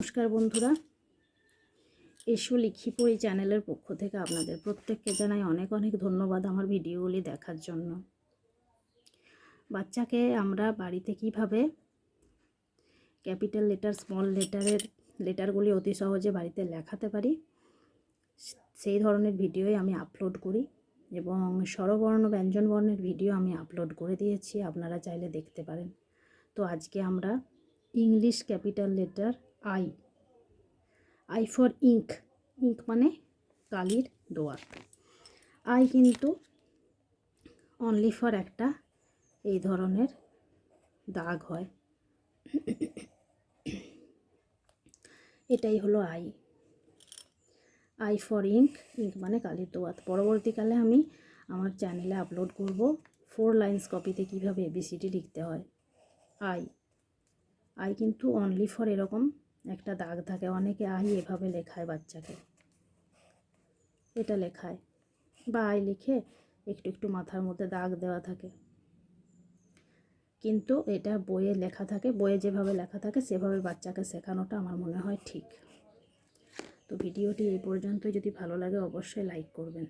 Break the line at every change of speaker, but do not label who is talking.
নমস্কার বন্ধুরা, এসো লিখি পড়ি চ্যানেলের পক্ষ থেকে আপনাদের প্রত্যেককে জানাই অনেক অনেক ধন্যবাদ আমার ভিডিওগুলি দেখার জন্য। বাচ্চাকে আমরা বাড়িতে কিভাবে ক্যাপিটাল লেটার স্মল লেটারগুলি অতি সহজে বাড়িতে লেখাতে পারি সেই ধরনের ভিডিওই আমি আপলোড করি এবং স্বরবর্ণ ব্যঞ্জনবর্ণের ভিডিও আমি আপলোড করে দিয়েছি, আপনারা চাইলে দেখতে পারেন। তো আজকে আমরা English capital letter I for ink, ink মানে কালির দোয়াত। আই কিন্তু অনলি ফর একটা এই ধরনের দাগ হয়, এটাই হলো I. I for ink, ink মানে কালির দোয়াত। পরবর্তীকালে আমি আমার চ্যানেলে আপলোড করব 4 লাইন্স কপিতে কীভাবে এবিসিডি লিখতে হয়। আই কিন্তু অনলি ফর এরকম একটা দাগ থাকে, অনেকে আই এভাবে লেখায় বাচ্চাকে, এটা লেখায় বা আই লিখে একটু একটু মাথার মধ্যে দাগ দেওয়া থাকে, কিন্তু এটা বইয়ে লেখা থাকে, বইয়ে যেভাবে লেখা থাকে সেভাবে বাচ্চাকে শেখানোটা আমার মনে হয় ঠিক। তো ভিডিওটি এই পর্যন্ত, যদি ভালো লাগে অবশ্যই লাইক করবেন।